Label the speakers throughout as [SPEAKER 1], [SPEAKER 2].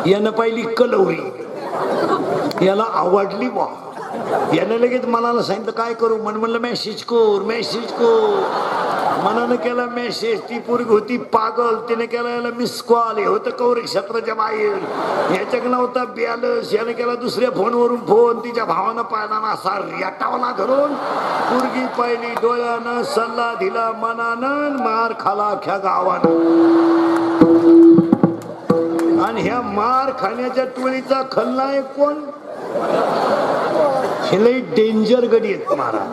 [SPEAKER 1] यानं पाहिली कलवरी, याला आवडली बा. यानं लगेच मनाला सांगितलं काय करू, म्हणलं मेसेज कर. मनानं केला मेसेज. ती पोरगी होती पागल, तिने केला याला मिस कॉल. हे होतं कौरिक क्षेत्राच्या बाहेर, याच्याक नव्हता बॅलन्स. याने केला दुसऱ्या फोनवरून फोन. तिच्या भावानं पाहिला असा रेटावला धरून. पोरगी पाहिली डोळ्यानं, सल्ला दिला मनानं, मार खाला अख्ख्या गावानं. आणि ह्या मार खाण्याच्या टोळीचा खलनायक कोण? हे लई डेंजर गडी आहेत महाराज.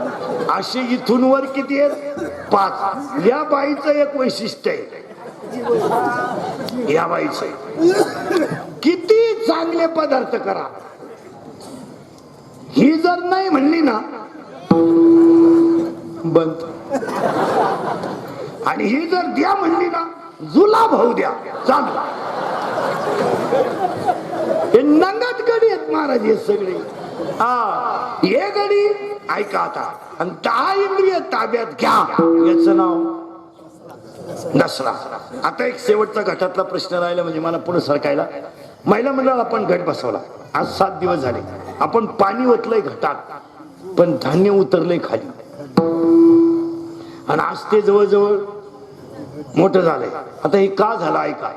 [SPEAKER 1] असे इथून वर किती आहेत? 5. या बाईचं एक वैशिष्ट्य आहे. या बाईचं किती चांगले पदार्थ करा, ही जर नाही म्हणली ना बंद. आणि ही जर द्या म्हणली ना, जुला भाऊ द्या चालू. हे नंगत गडी आहेत महाराज हे सगळे. हा, हे गडी ऐका आता. आणि 10 इंद्रिय ताब्यात घ्या, याचं नाव दसरा. आता एक शेवटचा घटातला प्रश्न राहिला, म्हणजे मला पुढे सरकायला. महिला मंडळाला आपण घट बसवला. आज 7 दिवस झाले. आपण पाणी ओतलंय घटात, पण धान्य उतरलंय खाली. आणि आज ते जवळजवळ मोठं झालंय. आता हे का झालं ऐका.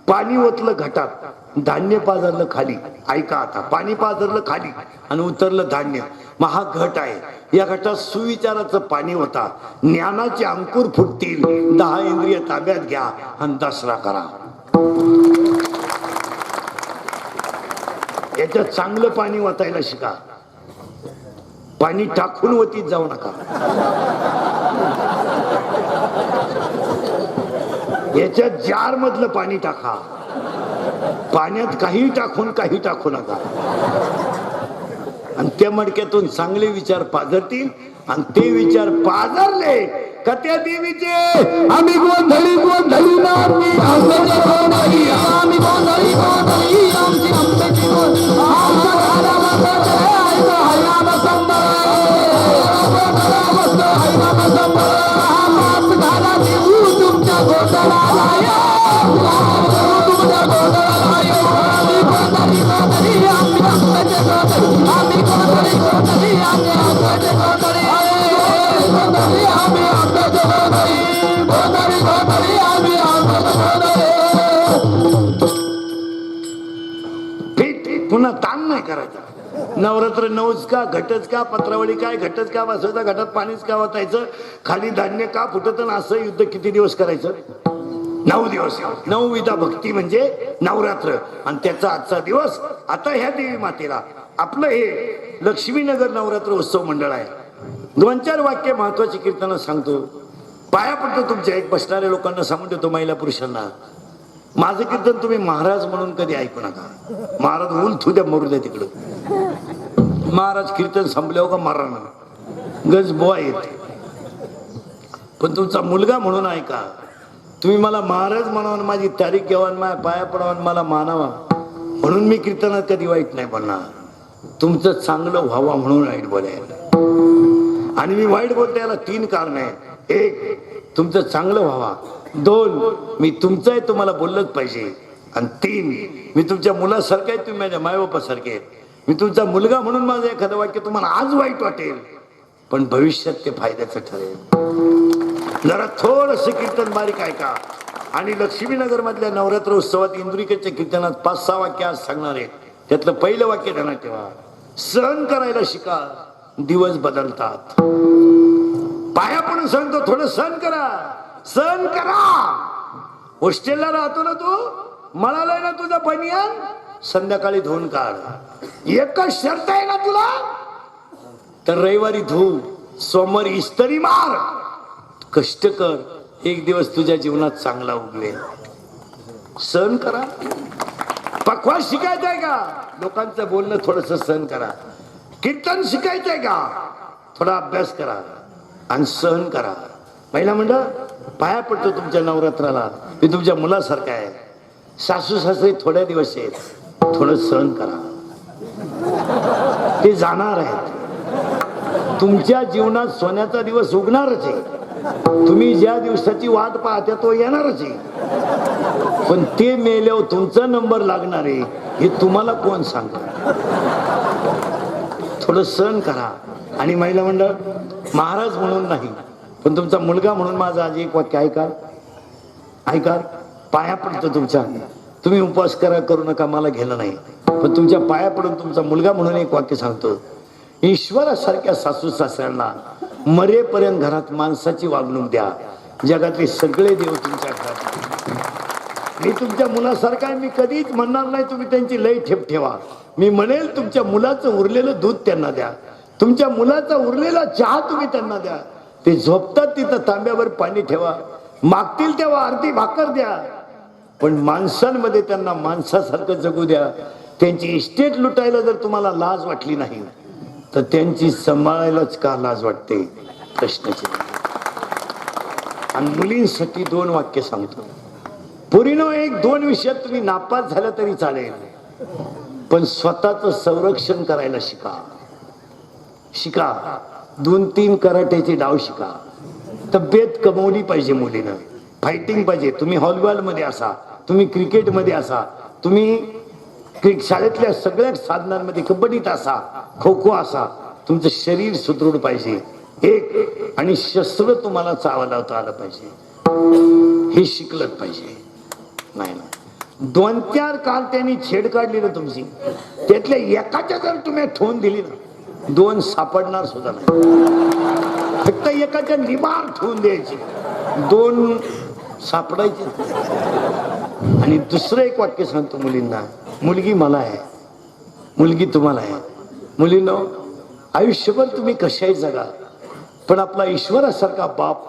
[SPEAKER 1] पाणी ओतलं घटात, धान्य पाझरलं खाली. ऐका आता, पाणी पाझरलं खाली आणि उतरलं धान्य. महा घट आहे. या घटात सुविचाराचं पाणी होता. ज्ञानाचे अंकुर फुटतील. 10 इंद्रिय ताब्यात घ्या आणि दसरा करा. याच्यात चांगलं पाणी ओतायला शिका. पाणी टाकून वतीत जाऊ नका. याच्यात जार मधलं पाणी टाका. पाण्यात काही टाकू नका. आणि त्या मडक्यातून चांगले विचार पाझरतील. आणि ते विचार पाझरले का त्या देवीचे आम्ही गोंधळी ना आम्ही गोंधळी आमची अंबेची पुन्हा ताण नाही करायचा. नवरात्र 9च का, घटच का, पत्रावळी काय, घटच का बसवायचा, घटात पाणीच का वाचायचं, खाली धान्य का फुटत, असं युद्ध किती दिवस करायचं? 9 दिवस. 9 विधा भक्ती म्हणजे नवरात्र. आणि त्याचा आजचा दिवस. आता ह्या देवी मातेला आपलं हे लक्ष्मीनगर नवरात्र उत्सव मंडळ आहे. 2-4 वाक्य महत्वाची कीर्तन सांगतो. पाया पडतो तुमच्या. एक बसणाऱ्या लोकांना सांगून देतो, महिला पुरुषांना, माझं कीर्तन तुम्ही महाराज म्हणून कधी ऐकू नका. महाराज होऊन तुझ्या मरू द्या तिकडं. महाराज कीर्तन संपल्यावर का माराना गज बोवा येते. पण तुमचा मुलगा म्हणून ऐका. तुम्ही मला महाराज म्हणावं, माझी तारीख घ्यावा, माझ्या पाया पडावा, मला मानावा म्हणून मी कीर्तनात कधी वाईट नाही बोलणार. तुमचं चांगलं व्हावा म्हणून वाईट बोलायला. आणि मी वाईट बोलतो याला 3 कारण आहे. 1, तुमचं चांगलं व्हावा. 2, मी तुमचं आहे, तुम्हाला बोललंच पाहिजे. आणि 3, मी तुमच्या मुलासारखं आहे, तुम्ही माझ्या मायबापासारखे. मी तुमचा मुलगा म्हणून माझं एखादं वाक्य तुम्हाला आज वाईट वाटेल, पण भविष्यात ते फायद्याचं ठरेल. जरा थोडस कीर्तन बारीक ऐका. आणि लक्ष्मीनगर मधल्या नवरात्र उत्सवात इंदुरीकरच्या कीर्तनात 5-6 वाक्य आज सांगणार आहेत. त्यातलं पहिलं वाक्य ध्यानात ठेवा. सहन करायला शिका, दिवस बदलतात. पाया पडून सांगतो, थोडं सहन करा. सहन करा. हॉस्टेलला राहतो ना तू, मळालाय ना तुझा बनियान, संध्याकाळी धुवून काढ. एकच शर्त आहे ना तुला, तर रविवारी धुव, सोमवारी इस्त्री मार. कष्ट कर, एक दिवस तुझ्या जीवनात चांगला उगवेल. सहन करा. पखवाज शिकायचंय का, लोकांचं बोलणं थोडस सहन करा. कीर्तन शिकायचंय का, थोडा अभ्यास करा आणि सहन करा. महिला मंडळ, पाया पडतो तुमच्या नवरात्राला, मी तुमच्या मुलासारखा आहे. सासू सासरे थोड्या दिवस आहेत, थोडं सहन करा. ते जाणार आहेत. तुमच्या जीवनात सोन्याचा दिवस उगणारच आहे. तुम्ही ज्या दिवसाची वाट पाहता तो येणारच आहे. पण ते मेल्यावर तुमचा नंबर लागणार आहे हे तुम्हाला कोण सांगत? थोडं सहन करा. आणि महिला मंडळ, महाराज म्हणून नाही पण तुमचा मुलगा म्हणून माझं आज एक वाक्य ऐका. ऐका, पाया पडतो तुमच्या. तुम्ही उपवास करा करू नका मला घेणं नाही, पण तुमच्या पाया पडून तुमचा मुलगा म्हणून एक वाक्य सांगतो. ईश्वरासारख्या सासू सासऱ्यांना मरेपर्यंत घरात माणसाची वागणूक द्या. जगातले सगळे देव तुमच्या घरात. मी तुमच्या मुलासारखा आहे. मी कधीच म्हणणार नाही तुम्ही त्यांची लई ठेप ठेवा. मी म्हणेल तुमच्या मुलाचं उरलेलं दूध त्यांना द्या. तुमच्या मुलाचा उरलेला चहा तुम्ही त्यांना द्या. ते झोपतात तिथं तांब्यावर पाणी ठेवा. मागतील तेव्हा अर्धी भाकर द्या. पण माणसांमध्ये त्यांना माणसासारखं जगू द्या. त्यांची इस्टेट लुटायला जर तुम्हाला लाज वाटली नाही तर त्यांची सांभाळायलाच का लाज वाटते? प्रश्नाची. आणि मुलींसाठी 2 वाक्य सांगतो. पोरीनो, 1-2 विषयात तुम्ही नापास झाला तरी चालेल, पण स्वतःचं संरक्षण करायला शिका. शिका. 2-3 कराट्याचे डाव शिका. तब्येत कमवली पाहिजे मुलीनं. फायटिंग पाहिजे. तुम्ही हॉलबॉल मध्ये असा, तुम्ही क्रिकेट मध्ये असा, तुम्ही शाळेतल्या सगळ्या साधनांमध्ये, कबड्डीत असा, खो खो असा, तुमचं शरीर सुदृढ पाहिजे. एक आणि शस्त्र तुम्हाला चालवता आलं पाहिजे. हे शिकलत पाहिजे. नाही ना 2-4 काल त्यांनी छेड काढली ना तुमची, त्यातल्या एकाच्या जर तुम्ही ठेवून दिली ना 2 सापडणार सुद्धा नाही. फक्त एकाच्या निबार ठेवून द्यायची, 2 सापडायचे. आणि दुसरं एक वाक्य सांगतो मुलींना. मुलगी मला आहे, मुलगी तुम्हाला आहे. मुलींनो, आयुष्यभर तुम्ही कशाही जगा, पण आपला ईश्वरासारखा बाप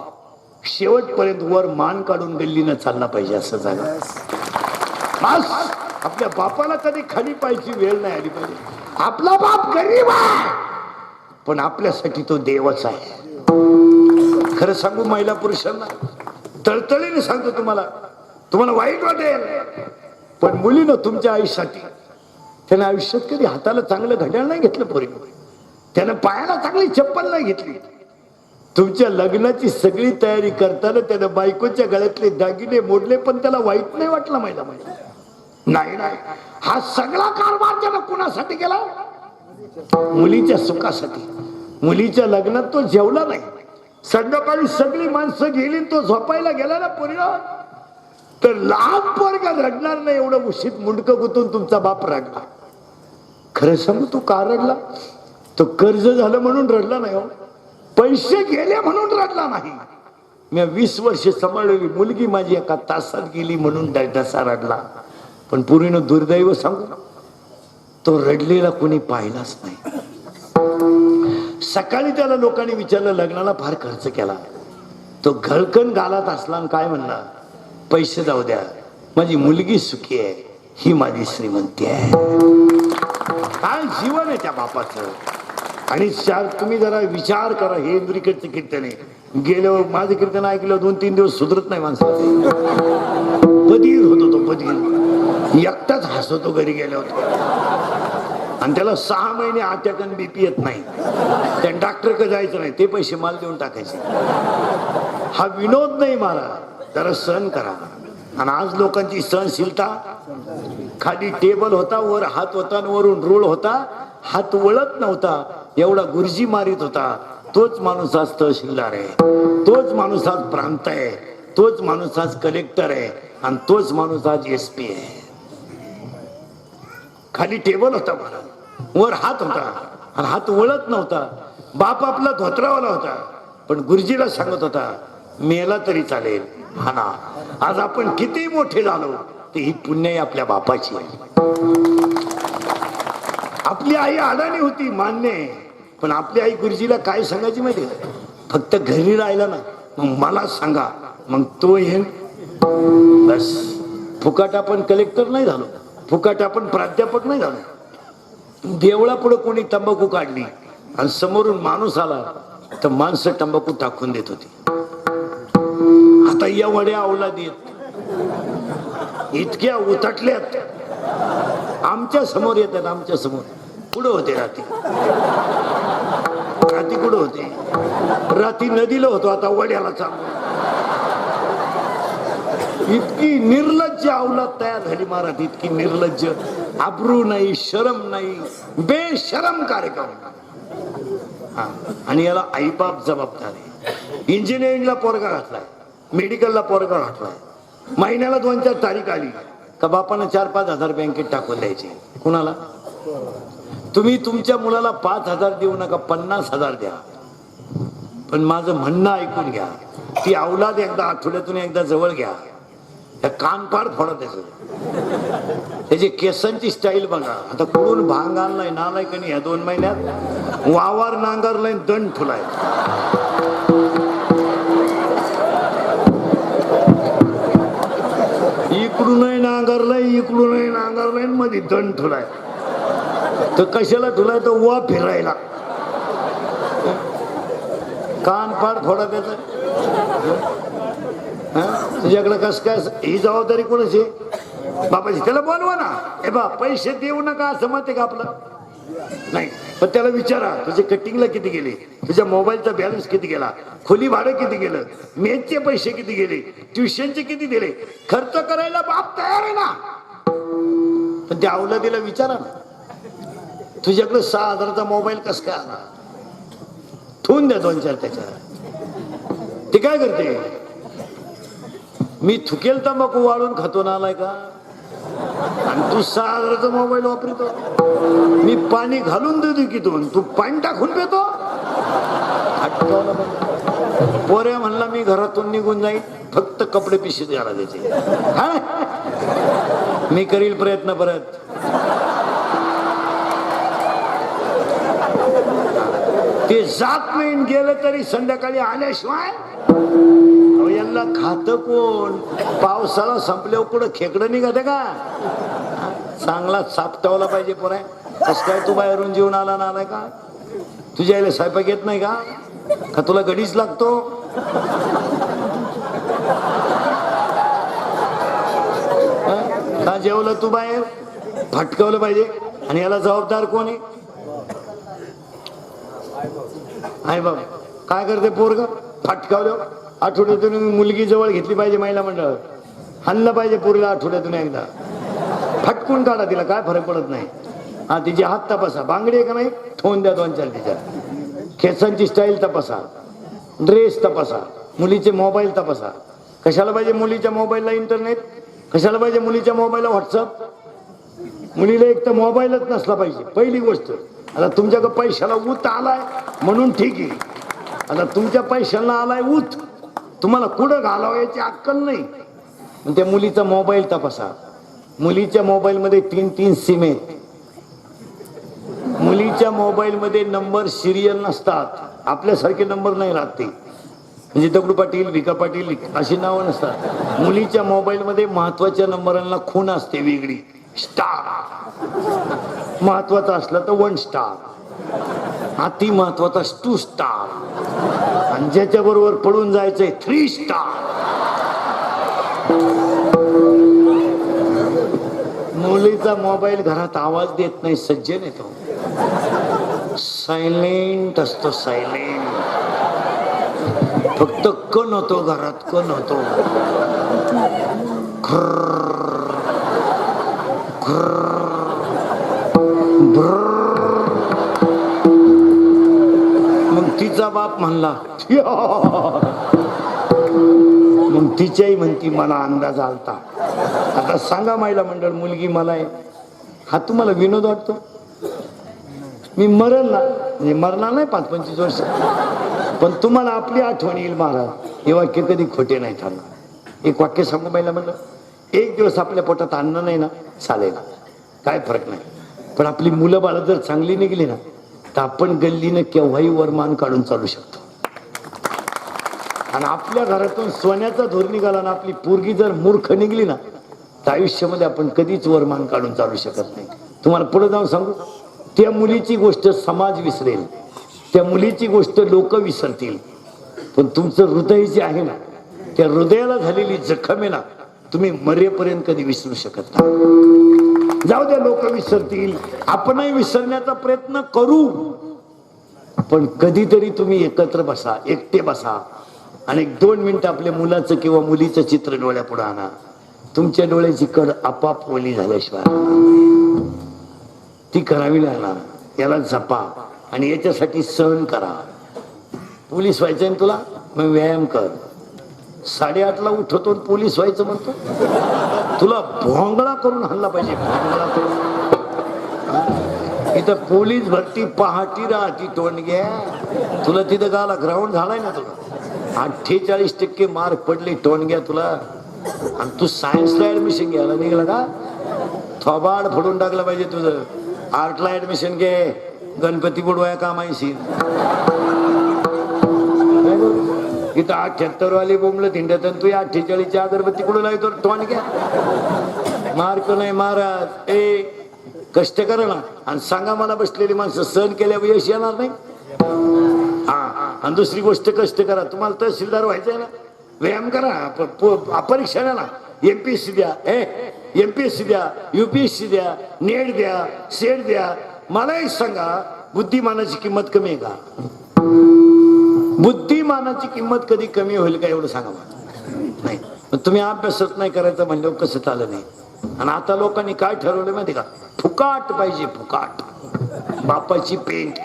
[SPEAKER 1] शेवटपर्यंत वर मान काढून गल्लीनं चालला पाहिजे असं जागा. बस आपल्या बापाला कधी खाली पाहायची वेळ नाही आली पाहिजे. आपला बाप गरीब आहे पण आपल्यासाठी तो देवच आहे. खरं सांगू महिला पुरुषांना, तळतळीने सांगतो तुम्हाला, तुम्हाला वाईट वाटेल पण मुलीनं तुमच्या आयुष्यासाठी, त्यानं आयुष्यात कधी हाताला चांगलं घड्याळ नाही घेतलं पोरीनं, त्यानं पायाला चांगली चप्पल नाही घेतली. तुमच्या लग्नाची सगळी तयारी करताना त्यानं बायकोच्या गळ्यातले दागिने मोडले पण त्याला वाईट नाही वाटलं. महिला नाही नाही, हा सगळा कारभार त्यानं कुणासाठी केला? मुलीच्या सुखासाठी. मुलीच्या लग्नात तो जेवला नाही. संध्याकाळी सगळी माणसं गेली, तो झोपायला गेला ना पोरीला, तर लहान पोरगा रडणार नाही एवढं उशीत मुंडकं गुतून तुमचा बाप रडला. खरं सांगू, तो का रडला? तो कर्ज झालं म्हणून रडला नाही हो, पैसे गेले म्हणून रडला नाही. मी 20 वर्ष सांभाळलेली मुलगी माझी एका तासात गेली म्हणून डसा रडला. पण पुरीनं दुर्दैव सांगू, तो रडलेला कोणी पाहिलाच नाही. सकाळी त्याला लोकांनी विचारलं, लग्नाला फार खर्च केला. तो घळकण गालात असला आणि काय म्हणला, पैसे जाऊ द्या, माझी मुलगी सुखी आहे, ही माझी श्रीमंती आहे. काय जीवन आहे त्या बापाचं. आणि तुम्ही जरा विचार करा, हे इंद्रिकडचं कीर्तन आहे. गेलं माझं कीर्तन ऐकलं 2-3 दिवस सुधरत नाही माणसाला. बधीर होतो तो, बधीर. एकटाच हसतो घरी गेलो होतो. आणि त्याला 6 महिने अटॅक आणि बीपी येत नाही. त्या डॉक्टरकडे जायचं नाही, ते पैसे माल देऊन टाकायचे. हा विनोद नाही मला, जरा सहन करा. आणि आज लोकांची सहनशीलता, खाली टेबल होता, वर हात होता, वरून रोल होता, हात वळत नव्हता, एवढा गुरुजी मारित होता. तोच माणूस आज तहसीलदार आहे, तोच माणूस आज प्रांत आहे, तोच माणूस आज कलेक्टर आहे, आणि तोच माणूस आज SP आहे. खाली टेबल होता मला, वर हात होता, आणि हात वळत नव्हता. बाप आपला धोत्रावाला होता, पण गुरुजीला सांगत होता, मेला तरी चालेल. हा ना, आज आपण किती मोठे झालो ते ही पुण्य आपल्या बापाची आहे. आपली आई अडाणी होती मान्य आहे, पण आपली आई गुरुजीला काय सांगायची माहिती आहे? फक्त घरी राहिला ना, मग मला सांगा, मग तो येईल. बस, फुकाट आपण कलेक्टर नाही झालो, फुकाट आपण प्राध्यापक नाही झालो. देवळा पुढे कोणी तंबाखू काढली आणि समोरून माणूस आला तर माणसं तंबाखू टाकून देत होती. आता या वड्या अवलाद येत इतक्या उतटल्यात, आमच्या समोर येतात. आमच्या समोर कुठं होते राती कुठं होते? राती नदीला होतो, आता वड्याला चालू. इतकी निर्लज्ज निर्लज्ज अवलाद तयार झाली महाराज, इतकी निर्लज्ज, आबरू नाही, शरम नाही, बेशरम कार्यक्रम. आणि याला आईबाप जबाबदार आहे. इंजिनिअरिंगला पोरगा घातलाय, मेडिकलला पोरगा घातलाय, महिन्याला 2-4 तारीख आली का बापानं 4-5 हजार बँकेत टाकून द्यायचे. कुणाला? तुम्ही तुमच्या मुलाला 5,000 देऊ नका, 50,000 द्या. पण माझं म्हणणं ऐकून घ्या, ती अवलाद एकदा आठवड्यातून एकदा जवळ घ्या, त्या कानपाड फोडा त्याचे केसांची स्टाईल बघा. आता कुठून भांग आणलाय नालाय का नाही, या 2 महिन्यात वावर नांगरलाय, दंड ठुलाय. इकडूनही नांगरलाय मध्ये दंड ठुलाय. तर कशाला ठुलाय? तर वा फिरायला. कानपाड फोडा त्याचा. तुझ्याकडे कस काय? ही जबाबदारी कोणाची? बाबाजी. त्याला बोलवा ना, हे बा पैसे देऊ नका असं मत आहे का आपलं? नाही. पण त्याला विचारा, तुझे कटिंगला किती गेले, तुझ्या मोबाईलचा बॅलन्स किती गेला, खोली भाडं किती गेलं, मेसचे पैसे किती गेले, ट्युशनचे किती दिले. खर्च करायला बाप तयार आहे ना. पण त्या अवलादीला विचारा ना, तुझ्याकडे 6,000चा मोबाईल कस काय आला? ठेवून द्या 2-4 त्याच्या. ते काय करते? मी थुकेल तंबाखू वाळून खातो ना, आलाय का? आणि तू 6,000चा मोबाईल वापरतो. मी पाणी घालून देतो की तू पाणी टाकून पेतो. पोऱ्या म्हणला मी घरातून निघून जाईल, फक्त कपडे पिशवीत घाला त्याचे. हा, मी करील प्रयत्न परत. ते जात नाही, गेलं तरी संध्याकाळी आल्याशिवाय यांना खात कोण? पावसाळा संपल्यावर कुठं खेकडं निघते का? चांगला सापटावला पाहिजे पोराय. कस काय तू बाहेरून जेवण आला ना, आलाय का? तुझ्या आईला स्वयंपाक येत नाही का तुला गडीच लागतो? का जेवलं तू बाहेर? फटकवलं पाहिजे. आणि याला जबाबदार कोण आहे? आई बाबा. काय करते पोरग? फटकावलं. आठवड्यातून मुलगी जवळ घेतली पाहिजे, महिला मंडळ आणलं पाहिजे पोरीला आठवड्यातून एकदा. फटकून काढा, तिला काय फरक पडत नाही. हा, तिचे हात तपासा, बांगडी आहे का नाही ठेवून द्या 2-4 तिच्या. केसांची स्टाईल तपासा, ड्रेस तपासा, मुलीचे मोबाईल तपासा. कशाला पाहिजे मुलीच्या मोबाईलला इंटरनेट? कशाला पाहिजे मुलीच्या मोबाईलला व्हॉट्सअप? मुलीला एक तर मोबाईलच नसला पाहिजे, पहिली गोष्ट. आता तुमच्याकडे पैशाला ऊत आलाय म्हणून ठीक आहे. आता तुमच्या पैशाला आलाय ऊत, तुम्हाला कुठं घालावं याची अक्कल नाही. त्या मुलीचा मोबाईल तपासा. मुलीच्या मोबाईल मध्ये 3-3 सिम आहेत. मुलीच्या मोबाईल मध्ये नंबर सिरियल नसतात, आपल्यासारखे नंबर नाही राहते. म्हणजे दगडू पाटील, भिका पाटील अशी नावं नसतात. मुलीच्या मोबाईल मध्ये महत्वाच्या नंबरांना खूण असते वेगळी. स्टार महत्वाचा असला तर 1 स्टार, अति महत्वाचा 2 स्टार, आणि ज्याच्या बरोबर पळून जायचंय 3 स्टार. मुलीचा मोबाईल घरात आवाज देत नाही, सज्जन येतो, सायलेंट असतो, सायलेंट. फक्त कण होतो घरात, कण होतो. मग तिचा बाप म्हणला, मग तिच्याही म्हणती मला अंदाज आलता. आता सांगा महिला मंडळ, मुलगी मला आहे, हा तुम्हाला विनोद वाटतो? मी मरल ना, म्हणजे मरणार नाही 5-25 वर्ष, पण तुम्हाला आपली आठवण येईल महाराज. हे वाक्य कधी खोटे नाही ठरणार. एक वाक्य सांगू महिला मंडळ, एक दिवस आपल्या पोटात अन्न नाही ना, चालेल, काय फरक नाही. पण आपली मुलं बाळ जर चांगली निघली ना, तर आपण गल्लीनं केव्हाही वरमान काढून चालू शकतो. आणि आपल्या घरातून सोन्याचा धूर निघाला ना, आपली पोरगी जर मूर्ख निघली ना, तर आयुष्यामध्ये आपण कधीच वरमान काढून चालू शकत नाही. तुम्हाला पुढे जाऊन सांगू, त्या मुलीची गोष्ट समाज विसरेल, त्या मुलीची गोष्ट लोक विसरतील, पण तुमचं हृदय जे आहे ना, त्या हृदयाला झालेली जखम आहे ना, तुम्ही मरेपर्यंत कधी विसरू शकत नाही. जाऊ द्या, लोक विसरतील, आपणही विसरण्याचा प्रयत्न करू, पण कधीतरी तुम्ही एकत्र बसा, एकटे बसा, आणि 2 मिनिटं आपल्या मुलाचं किंवा मुलीचं चित्र डोळ्यापुढे आणा. तुमच्या डोळ्याची कड आपाप ओली झाल्याशिवाय ती करावी लागणार. याला जपा आणि याच्यासाठी सहन करा. पोलीस व्हायचंय ना तुला, मग व्यायाम कर. 8:30ला उठतो पोलीस व्हायचं म्हणतो. तुला भोंगळा करून हल्ला पाहिजे, भोंगळा करून. इथं पोलीस भरती पहाटी राहती टोणग्या. तुला तिथं गाला ग्राउंड झालाय ना तुला. 48% मार्क पडले टोणग्या तुला. आणि तू सायन्सला ऍडमिशन घ्यायला निघाला का? थोबाड फोडून टाकलं पाहिजे तुझं. आर्टला ऍडमिशन घे, गणपती बुडवाया कामायशी. इथं 78 वाली बोंबलं थिंडत तू 48च्या अगरबत्ती कुठं लावतो टोणग्या. मार्क नाही महाराज. ए कष्ट करा ना आणि सांगा मला बसलेली माणसं सहन केल्यावर यश येणार नाही. हा, आणि दुसरी गोष्ट कष्ट करा. तुम्हाला तहसीलदार व्हायचंय ना, व्यायाम करा. परीक्षा द्या ना. एमपीएससी द्या, एमपीएससी द्या, युपीएससी द्या, नेट द्या, सेट द्या. मला एक सांगा, बुद्धिमानाची किंमत कमी आहे का? बुद्धिमानाची किंमत कधी कमी होईल का एवढं सांगा मला. नाही. तुम्ही अभ्यासच नाही करायचं म्हणल्यावर कसं चाललं नाही. आणि आता लोकांनी काय ठरवलं माहिती का? फुकाट पाहिजे, फुकाट. बापाची पेंट.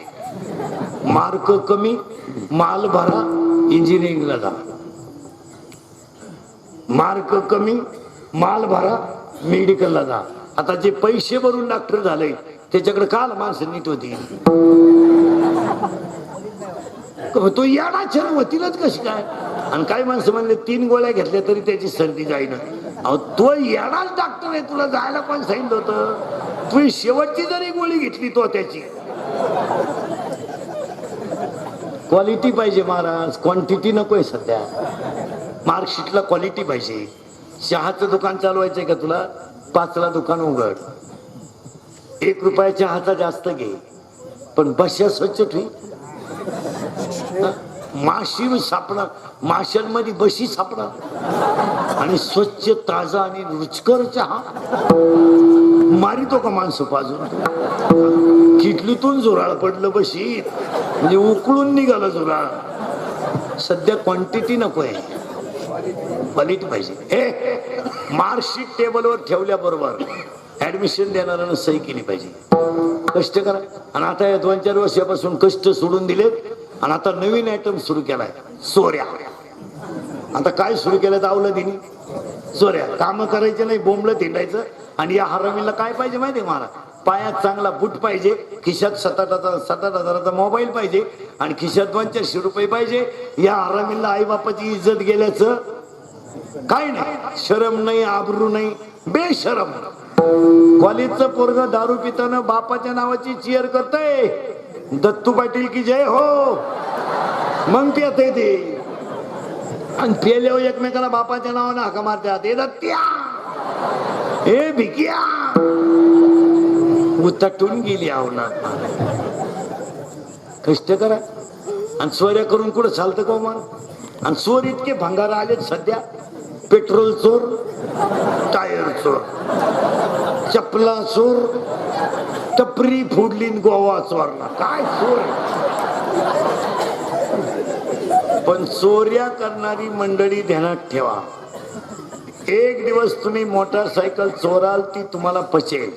[SPEAKER 1] मार्क कमी, माल भरा, इंजिनिअरिंगला जा. मार्क कमी, माल भरा, मेडिकलला जा. आता जे पैसे भरून डॉक्टर झाले त्याच्याकडे काल माणसं नीट होती. तो येडा छान होतीलच कशी काय. आणि काही माणसं म्हणले 3 गोळ्या घेतल्या तरी त्याची सर्दी जाईना. अहो तो येडाच डॉक्टर आहे. तुला जायला कोण सांगितलं होतं? तू शेवटची जरी गोळी घेतली तो त्याची. क्वालिटी पाहिजे महाराज, क्वांटिटी नकोय सध्या. मार्कशीटला क्वालिटी पाहिजे. चहाचं दुकान चालवायचंय का तुला? 5ला दुकान उघड. 1 रुपया चहाचा जास्त घे, पण बश्या स्वच्छ ठेवी. माशी सापडणार, माशांमध्ये बशी सापडणार. आणि स्वच्छ ताजा आणि रुचकर चहा मारितो का माणसं पाजून? किटलीतून जोराळ पडलं बशीत म्हणजे उकळून निघालं जोराळ. सध्या क्वांटिटी नकोय, क्वालिटी पाहिजे. मार्कशीट टेबलवर ठेवल्याबरोबर ऍडमिशन देणाऱ्यानं सही केली पाहिजे. कष्ट करा. आणि आता या 2-4 वर्षापासून कष्ट सोडून दिलेत आणि आता नवीन आयटम सुरू केलाय, चोऱ्या. आता काय सुरू केलं अवलदिनी? चोऱ्या. काम करायचे नाही, बोंबलं थिंडायचं. आणि या हरामीला काय पाहिजे माहिती आहे मला? पायात चांगला बूट पाहिजे, खिशात 7-8 हजाराचा मोबाईल पाहिजे आणि खिशात 200-400 रुपये पाहिजे. या हरामीला आई बापाची इज्जत गेल्याचं काय नाही. शरम नाही, आबरू नाही, बेशरम. कॉलेजचं पोरग दारू पिताना बापाच्या नावाची चीयर करतय. दत्तू पाटील की जय हो, मग पियते ते. आणि पेल्यावर एकमेकाला बापाच्या नावानं हाका मारतात. हे दत्त्या, हे भिकिया. उतटून गेली आवना. कष्ट करा. आणि चोऱ्या करून कुठं चालतं का मग? आणि चोर इतके भंगार आलेत सध्या. पेट्रोल चोर, टायर चोर, चपला चोर, टपरी फोडली गोवा चोरला. काय चोर. पण चोऱ्या करणारी मंडळी ध्यानात ठेवा. एक दिवस तुम्ही मोटरसायकल चोराल ती तुम्हाला पचेल.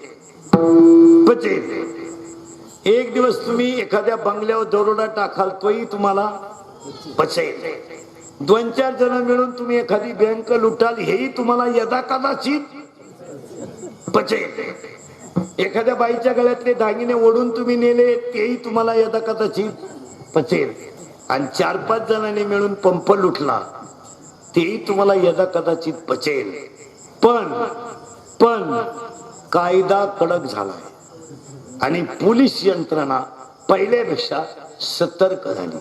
[SPEAKER 1] एक दिवस तुम्ही एखाद्या बंगल्यावर दरोडा टाकाल तोही तुम्हाला पचेल. 2-4 जण मिळून तुम्ही एखादी बँक लुटाल हेही तुम्हाला यदा कदाचित पचेल. एखाद्या बाईच्या गळ्यातले दागिने ओढून तुम्ही नेले तेही तुम्हाला यदा कदाचित पचेल. आणि 4-5 जणांनी मिळून पंप लुटला तेही तुम्हाला यदा कदाचित पचेल. पण कायदा कडक झालाय आणि पोलीस यंत्रणा पहिल्यापेक्षा सतर्क झाली.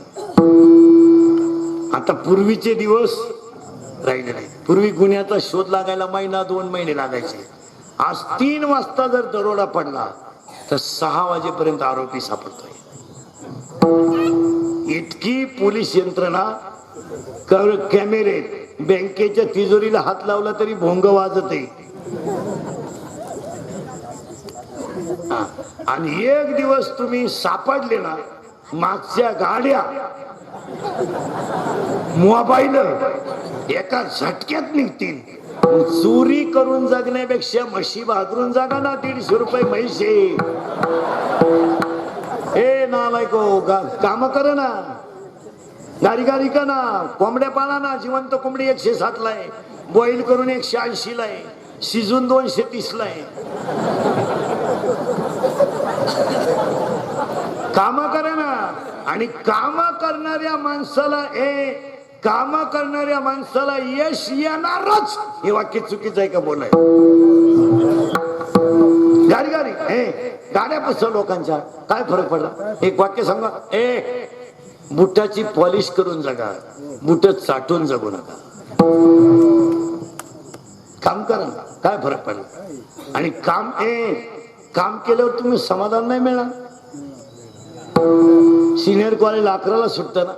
[SPEAKER 1] आता पूर्वीचे दिवस राहिले नाही. पूर्वी गुन्ह्याचा शोध लागायला 1-2 महिने लागायचे. आज 3 वाजता जर दरोडा पडला तर 6 वाजेपर्यंत आरोपी सापडतोय. इतकी पोलीस यंत्रणा. कॅमेरे, बँकेच्या तिजोरीला हात लावला तरी भोंग वाजत आहे. आणि एक दिवस तुम्ही सापडले ना, मागच्या गाड्या, मोबाईल एका झटक्यात निघतील. चोरी करून जगण्यापेक्षा म्हशी भाजरून जागा ना. 150 रुपये म्हैशी. ए नालायको, काम कर ना, गारी का ना, कोंबड्या पाळा ना. जिवंत कोंबडी 160 ला आहे, बॉईल करून 180 ला आहे, शिजून 230 ला आहे. काम करा ना. आणि काम करणाऱ्या माणसाला यश येणारच. हे वाक्य चुकीचं आहे का बोलाय? गाडी गाड्या पसर लोकांच्या काय फरक पडला? एक वाक्य सांगा. बुटाची पॉलिश करून जगा, बुट चाटून जगू नका. काम करा ना, काय फरक पडला? आणि काम केल्यावर तुम्ही समाधान नाही मिळणार. सिनियर कॉलेज 11ला सुटतं ना,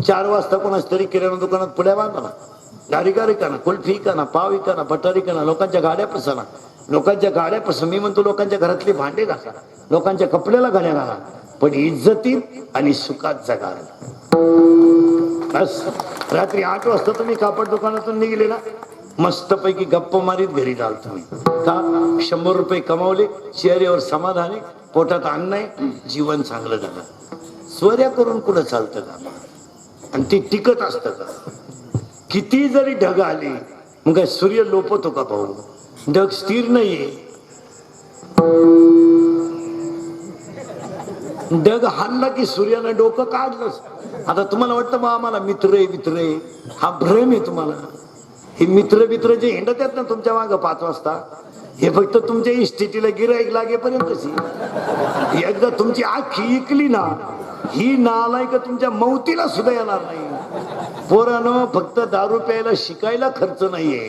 [SPEAKER 1] 4 वाजता कोणाच तरी किराणा दुकानात पुढ्या बांधा ना, गाडी का ना, कुल्फी का ना, पाव का ना, बटारी का ना. लोकांच्या गाड्या पसना, लोकांच्या गाड्या पस. मी म्हणतो लोकांच्या घरातली भांडे घासा, लोकांच्या कपड्याला घड्या घाला, पण इज्जतीत आणि सुखात जगा. बस रात्री 8 वाजता तुम्ही कापड दुकानातून निघले ना, मस्तपैकी गप्प मारीत घरी जाल तुम्ही. का? 100 रुपये कमावले, चेहऱ्यावर समाधान आहे, पोटात अन्न आहे, जीवन चांगलं झालं. स्वर्या करून कुठं चालतं का? आणि ते टिकत असतं का? किती जरी ढग आली मग काय सूर्य लोपतो का भाऊ? ढग स्थिर नाहीये. ढग हल्ला की सूर्यानं डोकं काढलंच. आता तुम्हाला वाटतं बा आम्हाला मित्र आहे, हा भ्रम आहे तुम्हाला. हे मित्र जे हिंडत आहेत ना तुमच्या मागं 5 वाजता, हे फक्त तुमच्या इस्टेटीला गिराईक लागेपर्यंतची. एकदा तुमची आखी इकली ना, ही नालायक तुमच्या मौतीला सुद्धा येणार नाही. पोरानं फक्त दारू प्यायला शिकायला खर्च नाहीये,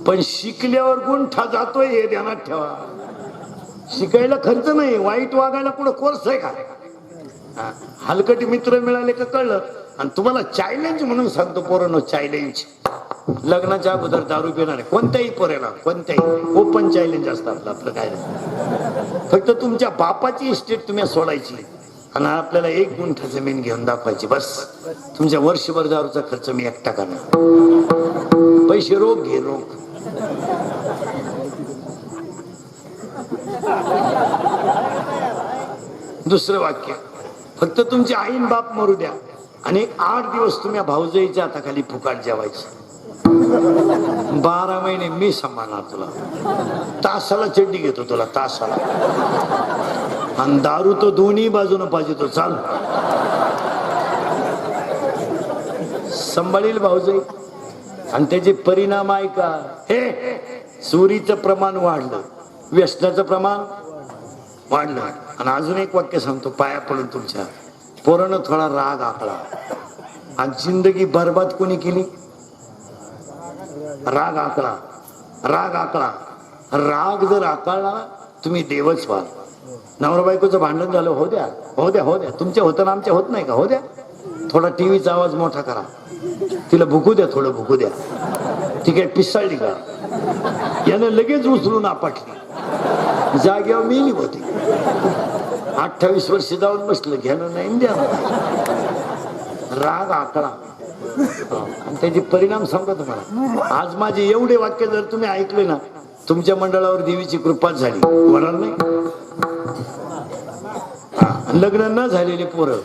[SPEAKER 1] पण शिकल्यावर गुंठा जातोय हे ध्यानात ठेवा. शिकायला खर्च नाही, वाईट वागायला कुठं कोर्स आहे का? हलकटी मित्र मिळाले का कळलं. आणि तुम्हाला चॅलेंज म्हणून सांगतो पोरांनो, चॅलेंज. लग्नाच्या अगोदर दारू पिणार कोणत्याही पोऱ्याला, कोणत्याही ओपन चॅलेंज असतात आपलं. काय फक्त तुमच्या बापाची इस्टेट तुम्ही सोडायची आणि आपल्याला 1 गुंठा जमीन घेऊन दाखवायची. बस तुमच्या वर्षभर दारूचा खर्च मी एकटा करणार. पैसे रोख घे, रोख. दुसरं वाक्य, फक्त तुमची आईन बाप मरू द्या आणि 8 दिवस तुम्ही भाऊजाईच्या हाताखाली फुकाट जेवायचं. 12 महिने मी सांभाळणार तुला. तासाला चड्डी घेतो तुला, तासाला. आणि दारू तो दोन्ही बाजूनं पाहिजे तो. चाल सांभाळील भाऊजाई. आणि त्याचे परिणाम आहे का? हे चोरीचं प्रमाण वाढलं, व्यसनाचं प्रमाण वाढलं. आणि अजून एक वाक्य सांगतो, पाया पडून तुमच्या पोरानं थोडा राग आकळा. आणि जिंदगी बरबाद कोणी केली? राग आकळा, राग आकळा. राग जर आकळला तुम्ही देवच व्हाल. नवरा बायकोचं भांडण झालं, हो द्या, हो द्या, हो द्या. तुमच्या होतं ना, आमच्या होत नाही का? हो द्या. थोडा टीव्हीचा आवाज मोठा करा, तिला भुकू द्या, थोडं भुकू द्या. ती काय पिसाळली का? यानं लगेच उचलून आपटली, जागेवर मेली होती. 28 वर्ष जाऊन बसलं, घ्यानं नाही द्या. राग आकळा. आणि त्याचे परिणाम सांगतो तुम्हाला. आज माझे एवढे वाक्य जर तुम्ही ऐकले ना, तुमच्या मंडळावर देवीची कृपा झाली. होणार नाही? लग्न न झालेले पोरं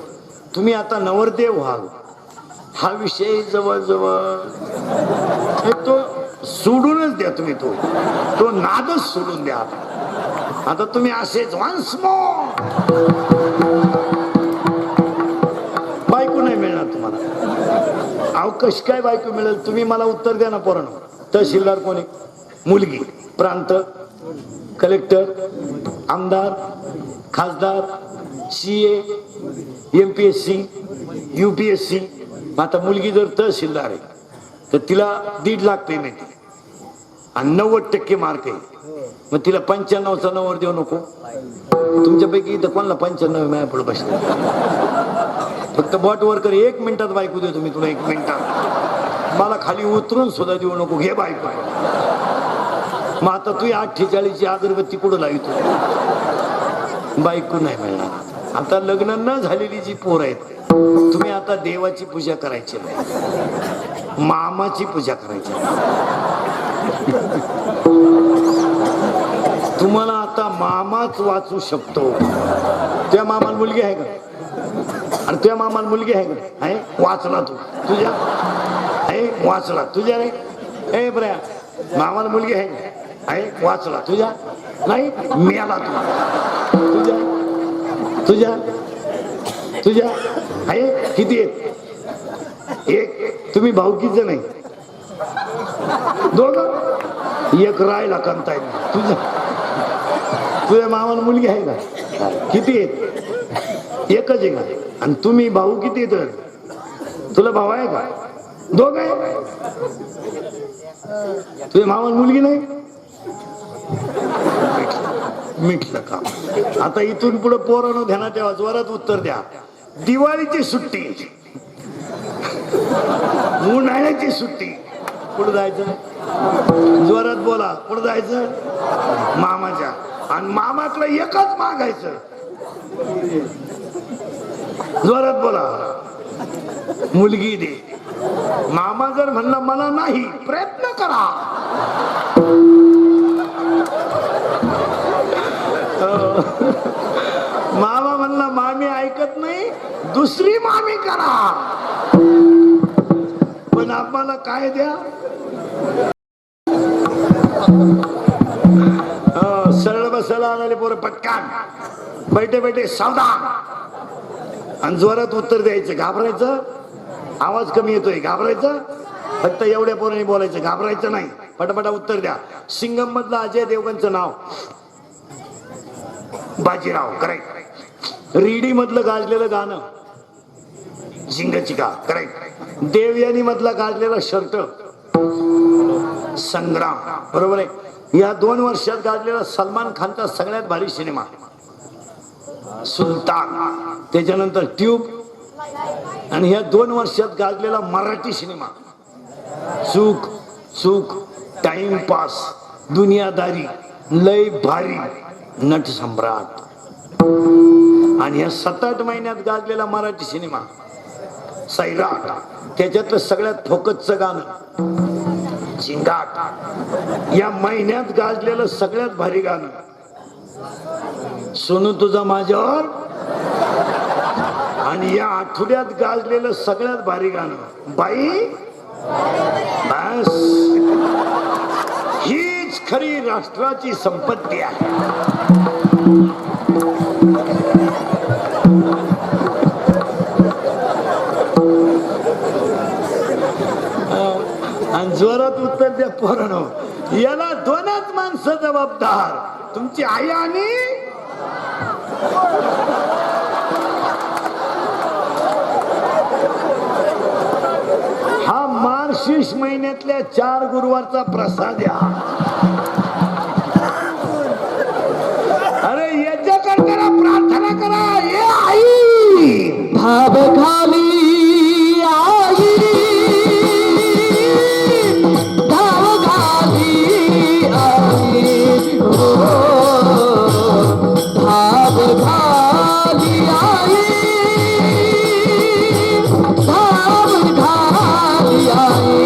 [SPEAKER 1] तुम्ही आता नवरदेव व्हाल, हा विषय जवळजवळ तो सोडूनच द्या. तुम्ही तो नादच सोडून द्या. आता तुम्ही असेच वन्स मोर. बायको नाही मिळणार तुम्हाला. अवकाश काय बायको मिळेल? तुम्ही मला उत्तर द्या ना पोरांनो. तहसीलदार कोणी? मुलगी. प्रांत, कलेक्टर, आमदार, खासदार, CA, MPSC, UPSC. आता मुलगी जर तहसीलदार आहे तर तिला 1.5 लाख पेमेंट आहे आणि 90% मार्क आहे. मग तिला 95चा नंबर देऊ नको? तुमच्यापैकी इथं कोणाला 95 माझ्या पुढे बसले? फक्त बॉट वर्कर 1 मिनिटात बायको देतो मी तुला. 1 मिनिटात. मला खाली उतरून सुद्धा देऊ नको. घे बायको. मग आता तू 48ची अगरबत्ती कुठं लावितो? बायको नाही मिळणार. आता लग्न न झालेली जी पोर आहेत तुम्ही आता देवाची पूजा करायची नाही, मामाची पूजा करायची. तुम्हाला आता मामाच वाचू शकतो. त्या मामाला मुलगी आहे का? आणि त्या मामाला मुलगी आहे का? आहे, वाचला तू तुझ्या, आहे वाचला तुझ्या रे. ए बऱ्या, मामाला मुलगी आहे का? आहे, वाचला तुझ्या. नाही, मेला तू. तुझ्या तुझ्या तुझ्या आहे. किती आहेत? एक. तुम्ही भाऊकीच नाही, दोघं. एक राहिला कंताय. तुझ्या तुझ्या मामाला मुलगी आहे का? किती आहेत? एकच आहे का? आणि तुम्ही भाऊ किती आहेत? तुला भाऊ आहे का? दोघं आहे. तुझ्या मामाला मुलगी नाही. मिटलं का? आता इथून पुढे पोरांनो ध्यानात ठेवा, जोरात उत्तर द्या. दिवाळीची सुट्टी, उन्हाळ्याची सुट्टी, कुठं जायचं? जोरात बोला, कुठं जायचं? मामाच्या. आणि मामातलं एकच मागायचं. जोरात बोला, मुलगी दे. मामा जर म्हणला मला नाही, प्रयत्न करा. मामा म्हणला मामी ऐकत नाही, दुसरी मामी करा. पण आम्हाला काय द्या? सरळ बसायला आणाले पोरं पटकान, बैठे बैठे सावधान. आणि जोरात उत्तर द्यायचं. घाबरायचं? आवाज कमी येतोय, घाबरायचं? फक्त एवढ्या पोरांनी बोलायचं, घाबरायचं नाही. पटापटा उत्तर द्या. सिंगम मधलं अजय देवगणचं नाव? बाजीराव. करेक्ट. रेडी मधलं गाजलेलं गाणं? झिंगचिका. करेक्ट. देवयानी मधला गाजलेला शर्ट? संग्राम. बरोबर आहे. या 2 वर्षात गाजलेला सलमान खानचा सगळ्यात भारी सिनेमा? सुलतान. त्याच्यानंतर ट्यूब. आणि ह्या 2 वर्षात गाजलेला मराठी सिनेमा? चूक. चूक. टाइमपास. दुनियादारी. लय भारी. नट सम्राट. आणि ह्या 7-8 महिन्यात गाजलेला मराठी सिनेमा? सैराट. त्याच्यातलं सगळ्यात फोकसचं गाणं? झिंगाट. या महिन्यात गाजलेलं सगळ्यात भारी गाणं? सोनू तुझा माझ्यावर. आणि या आठवड्यात गाजलेलं सगळ्यात भारी गाणं? बाई. बस, हीच खरी राष्ट्राची संपत्ती आहे. आणि जोरात उत्तर द्या पोरांनो. याला 2च माणसं जबाबदार, तुमची आई आणि हा मार्गशीर्ष महिन्यातल्या 4 गुरुवारचा प्रसाद या. अरे याच्याकडे करा, प्रार्थना करा. ये आई भाव खाली आई, भाव खाली आई, भाव खाली आई, भाव खाली आई.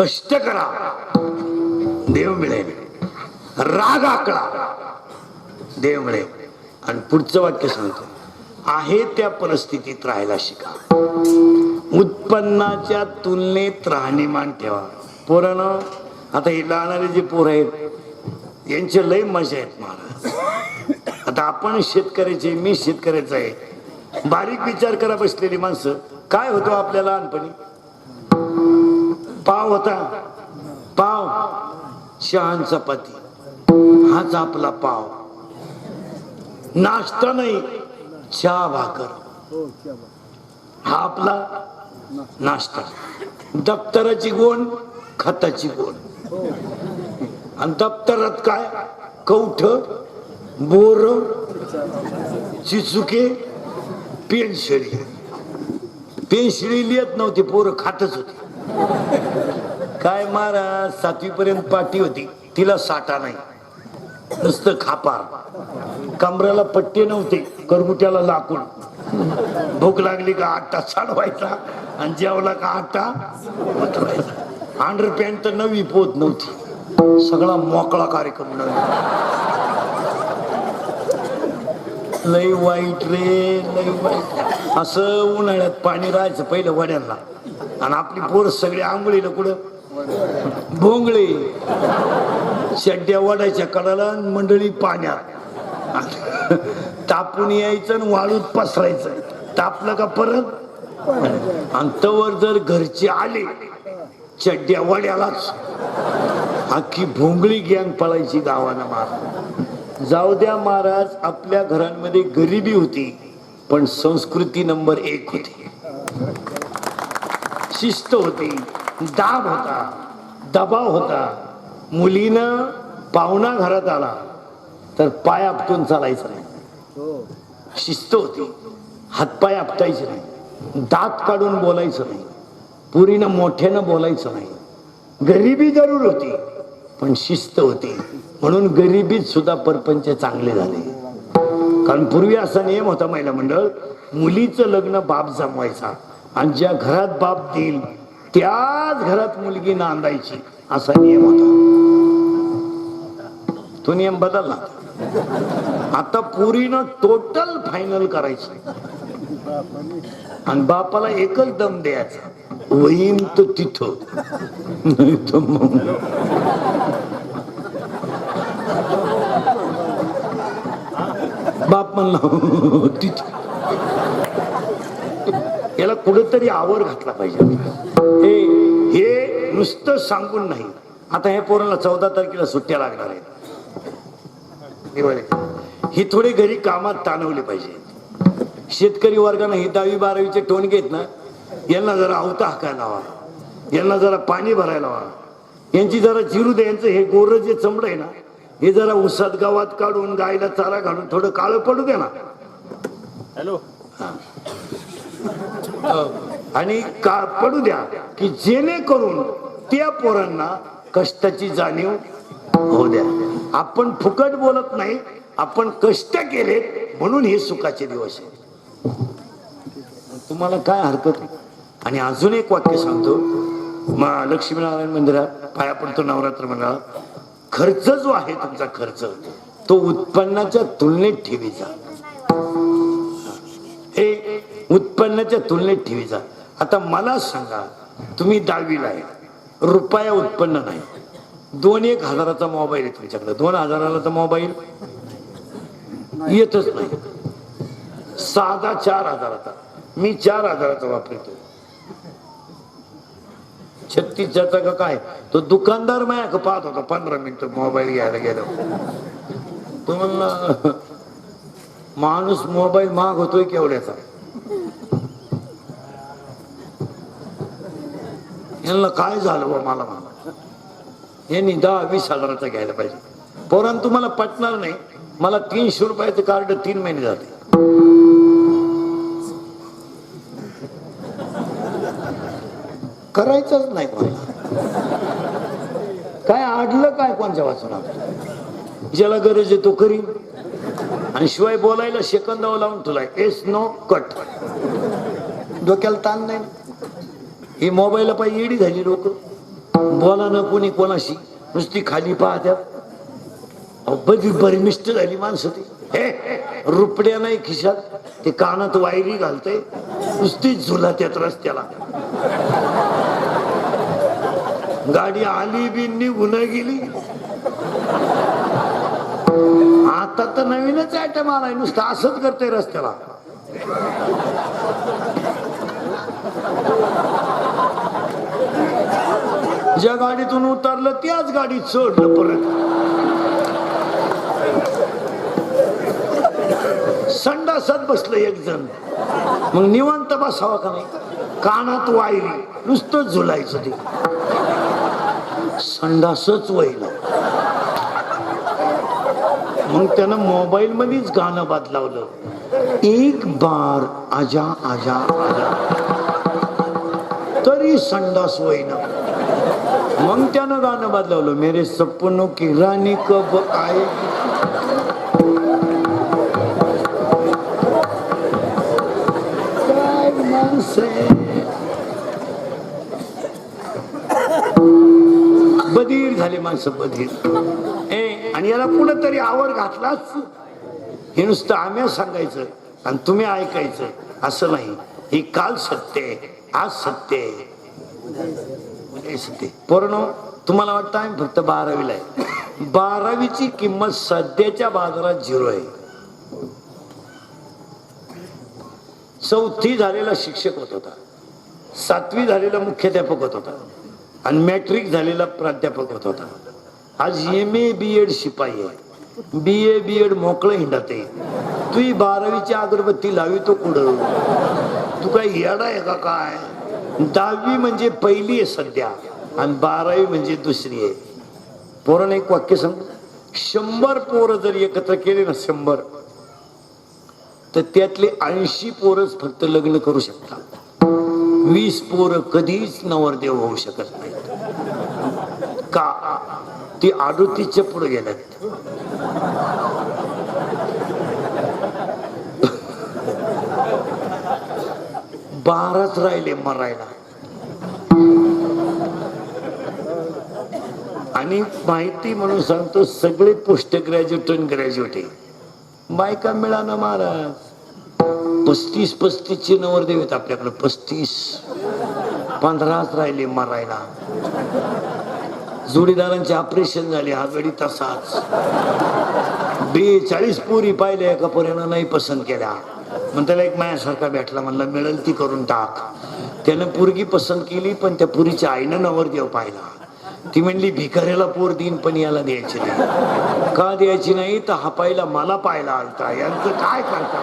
[SPEAKER 1] कष्ट करा, देव मिळेल. राग आकळा, देव मिळेल. आणि पुढचं वाक्य सांगतो, आहे त्या परिस्थितीत राहायला शिका. उत्पन्नाच्या तुलनेत राहणीमान ठेवा. पोरानं, आता हे लहानारे जे पोरं आहेत यांचे लय मजा आहेत महाराज. आता आपण शेतकऱ्याचे, मी शेतकऱ्याचा आहे. बारीक विचार करा बसलेली माणसं. काय होतो आपल्या लहानपणी? पाव होता, पाव, शहान चपाती, हाच आपला पाव. नाश्ता नाही, चहा भाकर, हा आपला नाश्ता. दप्तराची गोण, खताची गोण. आणि दप्तरात काय? कवठ, बोर, चिचुके, पेन्शिली. पेन्शिली लिहत नव्हती, पोरं खातच होती. काय महाराज, 7वी पर्यंत पाटी होती, तिला साठा नाही, नुसतं खापार. कमरेला पट्टे नव्हते, करमुट्याला लाकूड. भूक लागली का आटा चालवायचा आणि जेवला का आटा उतरवायचा. अंडरपॅन्ट तर नवी पोत नव्हती, सगळा मोकळा कार्यक्रम नव्हता. लई वाईट रे, लई वाईट. असं उन्हाळ्यात पाणी राहायचं पहिलं वड्यांना, आणि आपली पोर सगळे आंघोळीला कुठं? भोंगळे. शड्ड्या वडायच्या कडाला, मंडळी पाण्यात. तापून यायचं आणि वाळूत पसरायचं. तापलं का परत. आणि तवर जर घरचे आले चड्ड्या वड्यालाच, अख्खी भोंगळी गँग पळायची गावानं. मार जाऊ द्या महाराज, आपल्या घरांमध्ये गरिबी होती पण संस्कृती नंबर 1 होती. शिस्त होती, दाब होता, दबाव होता. मुलीनं पाहुणा घरात आला तर पाय आपटून चालायचं नाही. शिस्त होती, हातपाय आपटायचे नाही, दात काढून बोलायचं नाही, पुरीनं मोठ्यानं बोलायचं नाही. गरिबी जरूर होती पण शिस्त होती. म्हणून गरिबीत सुद्धा परपंच चांगले झाले. कारण पूर्वी असा नियम होता महिला मंडळ, मुलीचं लग्न बाप जमवायचा आणि ज्या घरात बाप देईल त्याच घरात मुलगी नांदायची, असा नियम होता. तो नियम बदलला. आता पुरीनं टोटल फायनल करायचं आणि बापाला एकच दम द्यायचा, वहीन तो तिथं नाही तर मग. बाप म्हणला तिथं. याला कुठेतरी आवर घातला पाहिजे. हे नुसतं सांगून नाही. आता हे पोराला 14 तारखेला सुट्ट्या लागणार आहेत. ही थोडी घरी कामात ताणवली पाहिजे. शेतकरी वर्गाने हे 10वी 12वीचे टोनगे आहेत ना, यांना जरा अवता हाकायला हवा, यांना जरा पाणी भरायला हवा, यांची जरा जिरू द्या. यांचं हे गोरं जे चमड आहे ना, हे जरा उसात गावात काढून गायला चारा घालून थोडं काळं पडू दे ना. हॅलो. आणि का पडू द्या की जेणेकरून त्या पोरांना कष्टाची जाणीव होऊ द्या. आपण फुकट बोलत नाही, आपण कष्ट केले म्हणून हे सुखाचे दिवस आहे. तुम्हाला काय हरकत नाही. आणि अजून एक वाक्य सांगतो. लक्ष्मीनारायण मंदिरात पाया पडतो नवरात्र मंडळात. खर्च जो आहे तुमचा खर्च, तो उत्पन्नाच्या तुलनेत ठेवीचा. हे उत्पन्नाच्या तुलनेत ठेवीचा. आता मला सांगा, तुम्ही 10वीला आहे, रुपया उत्पन्न नाही, 2-1 हजाराचा मोबाईल आहे तुमच्याकडे. 2 हजाराला मोबाईल येतच नाही. साधा 4 हजाराचा, मी 4 हजाराचा वापरतो. 36चा का काय, तो दुकानदार माझ्या पाहत होता 15 मिनिटं मोबाईल घ्यायला गेलो. तो म्हणला माणूस मोबाईल महाग होतोय केवढ्याचा. यांना काय झालं बा मला म्हणा, यांनी 10-20 हजाराचा घ्यायला पाहिजे. पोरांनो तुम्हाला पटणार नाही, मला 300 रुपयाचं कार्ड 3 महिने जाते. करायचंच नाही कोणाला. काय आडलं काय कोणच्या वाचून. ज्याला गरज आहे तो करीन. आणि शिवाय बोलायला सेकंदावर लावून तुला एस नो कट. डोक्याला ताण नाही. ही मोबाईलला पाहिजे इडी झाली लोक. बोला ना कोणी कोणाशी, नुसती खाली पाहत्यात. बरी बरमिष्ट झाली माणसं ती. रुपड्या नाही खिशात, ते कानात वायरी घालते, नुसती झुलात्यात रस्त्याला. गाडी आली बी निघून गेली. आता तर नवीनच आयटम आलाय, नुसतं असंच करते रस्त्याला. ज्या गाडीतून उतरलं त्याच गाडीत सोडलं परत. संडासात बसलं एक जण, मग निवांत बसावा का नाही? कानात वायरी, नुसतं झुलायचं ते, संडासच वहिलं. मग त्यानं मोबाईल मध्येच गाणं बदलावलं, एक बार आजा आजा आजा, तरी संडास वहिनं. मग त्यानं गाणं बदलावलं, मेरे सपनों की रानी कब आए. बधीर झाले माणसं, बधीर. आणि याला कुठं तरी आवर घातलाच, हे नुसतं आम्ही सांगायचं आणि तुम्ही ऐकायचं असं नाही. ही काल सत्य आहे, आज सत्य आहे, सत्य. पोरांनो, तुम्हाला वाटतं आम्ही फक्त 12वीला आहे. 12वीची किंमत सध्याच्या बाजारात 0 आहे. 4थी झालेला शिक्षक होत होता, 7वी झालेला मुख्याध्यापक होत होता आणि मॅट्रिक झालेला प्राध्यापक होत होता. आज MA BEd शिपाई आहे, BA BEd मोकळं हिंडत आहे. तू 12वीची अगरबत्ती लावी तो कुठं? तू काय येडा आहे का काय? 10वी म्हणजे पहिली आहे सध्या आणि 12वी म्हणजे दुसरी आहे. पोरांना एक वाक्य सांग, 100 पोरं जर एकत्र केले ना, 100, तर त्यातले 80 पोरच फक्त लग्न करू शकतात. 20 पोरं कधीच नवरदेव होऊ शकत नाहीत. का? ती 38च्या पुढे गेल्यात. बाराच राहिले मरायला. आणि माहिती म्हणून सांगतो, सगळे पोस्ट ग्रॅज्युएट आणि ग्रॅज्युएट आहे. बायका मिळालं महाराज. 35 चे नवरदेव आहेत आपल्याकडे, 35. 15च राहिले मरायला. जोडीदारांचे ऑपरेशन झाले, हा गडी तसाच. 42 पोरी पाहिल्या, एका पोरीनं नाही पसंत केल्या. मग त्याला एक माझ्यासारखा भेटला, म्हणला मिळेल ती करून टाक. त्यानं पोरगी पसंत केली, पण त्या पोरीच्या आईनं नवरदेव पाहिला. ती म्हणली भिकाऱ्याला पोर देईन पण याला द्यायची नाही. का द्यायची नाही? तर हा पाहिला मला पाहायला आलता, यांचं काय करता.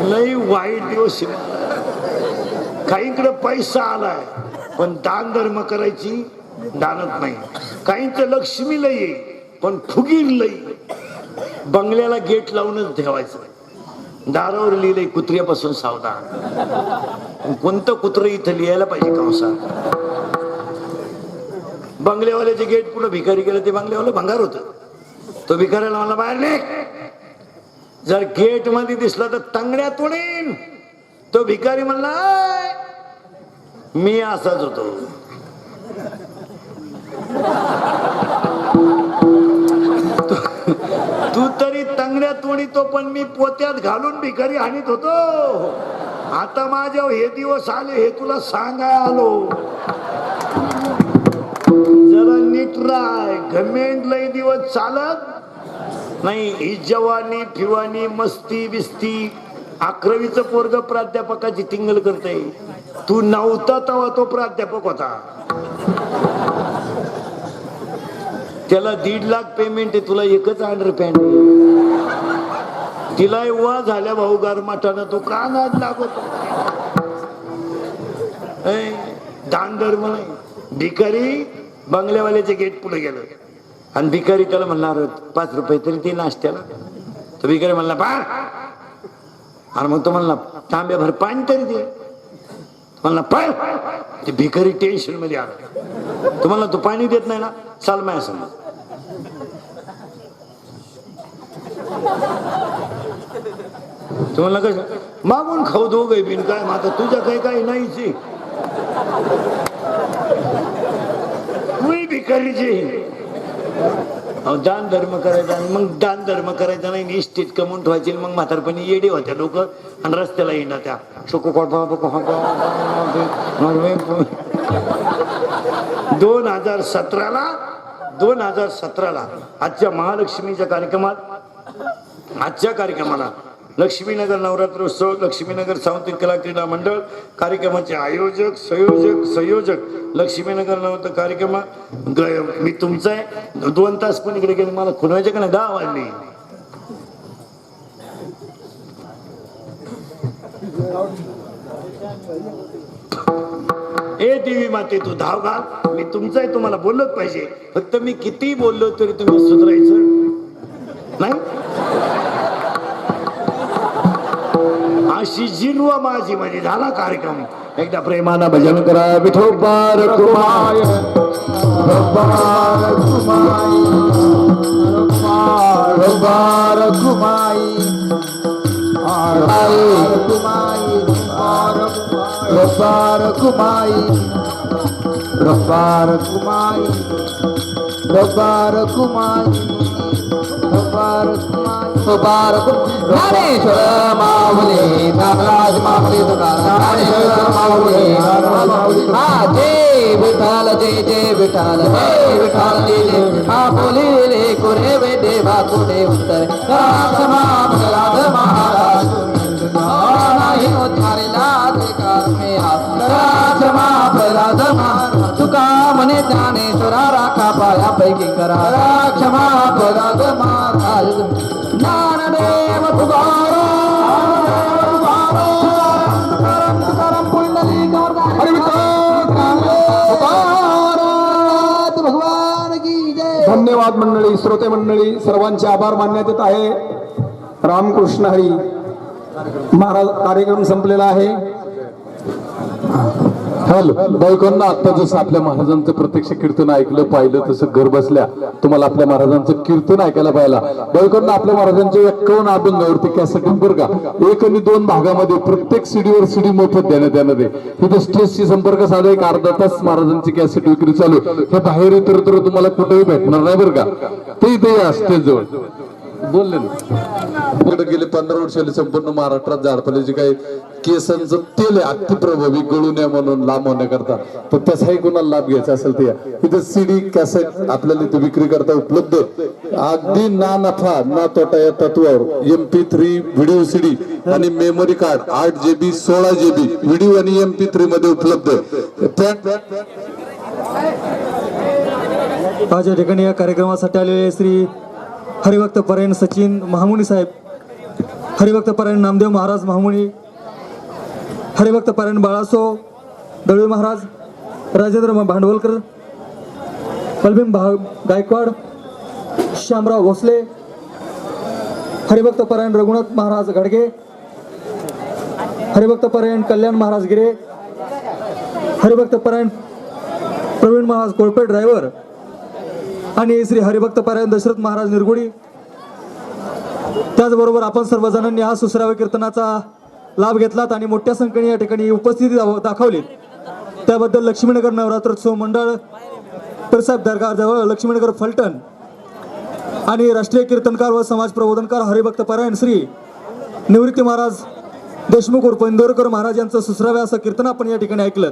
[SPEAKER 1] लई वाईट दिवस. काहीकडे पैसा आलाय पण दान धर्म करायची दानत नाही. काहींचं लक्ष्मी लई आहे पण फुगीर लई. बंगल्याला गेट लावूनच ठेवायचं, दारावर लिहिलंय कुत्र्यापासून सावधान. कोणतं कुत्र इथं लिहायला पाहिजे कंसात? बंगल्यावाल्याचे गेट पुढे भिकारी गेलं, ते बंगल्यावाला भंगार होत. तो भिकाऱ्याला मला बाहेर नाही, जर गेट मध्ये दिसला तर तंगड्या तोडीन. तो भिकारी म्हणला मी असाच होतो. तू तरी तंगड्या तोडीतो, पण मी पोत्यात घालून भिकारी हाणीत होतो. आता माझ्या हे दिवस आले, हे तुला सांगाय आलो. जरा नीट राय, घमेंड लई दिवस चालत नाही. ही जवानी फिवानी मस्ती बिस्ती. 11वीचं पोरग प्राध्यापकाची टिंगल करते. तू नव्हता तेव्हा तो प्राध्यापक होता. त्याला 1.5 लाख पेमेंट आहे, तुला एकच अंडरपॅन्ट. तिला वा झाल्या भाऊ गारमाटानं, तो का नाद लागतो? दान धर्म नाही. भिकारी बंगल्यावाल्याचे गेट पुढे गेलं आणि भिकारी त्याला म्हणणार 5 रुपये तरी ते नाश्त्याला. तो भिकारी म्हणला पा. आणि मग तो म्हणला तांब्याभर पाणी तरी दे. म्हणला पाय. ते भिकारी टेन्शन मध्ये आला. तो म्हणला तू पाणी देत नाही ना, चाल माझ्या समोर. तो म्हणला कसं? मागून खाऊ दो गे बिन काय माता तुझ्या काही नाहीच मी भिकारीची दान धर्म करायचा आणि मग दान धर्म करायचा नाही निश्चित कमवून ठेवायची मग म्हातारपणी येडे होत्या लोक आणि रस्त्याला येणार त्या 2017ला आजच्या महालक्ष्मीच्या कार्यक्रमाला लक्ष्मीनगर नवरात्रोत्सव लक्ष्मीनगर सावंतिक कला क्रीडा मंडळ कार्यक्रमाचे आयोजक संयोजक लक्ष्मीनगर नवरात्र कार्यक्रम मी तुमचा आहे 2 तास पण इकडे गेले मला खुणवायचे का नाही 10 वाजले ए देवी माते तू धाव घाल मी तुमचा आहे तुम्हाला बोललंच पाहिजे फक्त मी किती बोललो तरी तुम्ही सुधारायचं नाही अशी जिरवा माझी म्हणजे झाला कार्यक्रम एकदा प्रेमानं भजन करा विठोबार कुमाय
[SPEAKER 2] ज्ञानेश्वर माऊली नागराज माऊली ज्ञानेश्वर माऊली हा जय विठ्ठल जय विठ्ठल हा बोलिले कोरे वे देवा कोरे उत्तर क्षमा प्रल्हाद महाराज नाही उद्धारेला अधिकार मे क्षमा प्रल्हाद महाराज तुका म्हणे ज्ञानेश्वरा राखा पाया पैकी करा क्षमा प्रल्हाद महाराज ज्ञानदेव
[SPEAKER 3] धन्यवाद मंडळी श्रोते मंडळी सर्वांचे आभार मानण्यात येत आहे रामकृष्ण हरी महाराज कार्यक्रम संपलेला आहे
[SPEAKER 4] हॅलो बायकोंना आता जसं आपल्या महाराजांचं प्रत्यक्ष कीर्तन ऐकलं पाहिलं तसं घर बसल्या तुम्हाला आपल्या महाराजांचं कीर्तन ऐकायला पाहिला बायकोंना आपल्या महाराजांच्या 51 अभंगावरती कॅसेट बरं का 1 आणि 2 भागामध्ये प्रत्येक सीडीवर सीडी मोफत देण्यात येणार आहे तिथे स्टेजशी संपर्क साधा 1 अर्धा तास महाराजांची कॅसेट विक्री चालू हे बाहेर इतर तुम्हाला कुठेही भेटणार नाही बरं का ते इथे या स्टेजजवळ बोलले ना गेले 15 वर्षाला संपूर्ण महाराष्ट्रात झाडपाल्याचे काही केसांचं तेल आहे अतिप्रभावी गळू नये म्हणून लांब होण्याकरता तर त्याचाही कोणाला लाभ घ्यायचा असेल ते इथे सीडी कॅसेट आपल्याला इथे विक्री करता उपलब्ध अगदी ना नफा ना तोटा या तत्वावर MP3 व्हिडिओ सीडी आणि memory card 8 GB 16 GB video आणि MP3 मध्ये उपलब्ध
[SPEAKER 5] आज या ठिकाणी या कार्यक्रमासाठी आलेले श्री हरिभक्त परायण सचिन महामुनी साहेब हरिभक्त परायण नामदेव महाराज महामुनी हरिभक्त परायण बाळासो दळवे महाराज राजेंद्र भांडवलकर बलभीम गायकवाड श्यामराव भोसले हरिभक्त परायण रघुनाथ महाराज घडगे हरिभक्त परायण कल्याण महाराज गिरे हरिभक्त परायण प्रवीण महाराज कोळपे ड्रायव्हर आणि श्री हरिभक्त परायण दशरथ महाराज निरगुडी त्याचबरोबर आपण सर्वजणांनी हा सुसराव्या कीर्तनाचा लाभ घेतलात आणि मोठ्या संख्येने या ठिकाणी उपस्थिती दाखवली त्याबद्दल लक्ष्मीनगर नवरात्रोत्सव मंडळ प्रसाद दर्गाजवळ लक्ष्मीनगर फलटण आणि राष्ट्रीय कीर्तनकार व समाज प्रबोधनकार हरिभक्त परायण श्री निवृत्ती महाराज देशमुख उर्फ इंदोरकर महाराज यांचं सुसराव्या असं कीर्तन आपण या ठिकाणी ऐकलं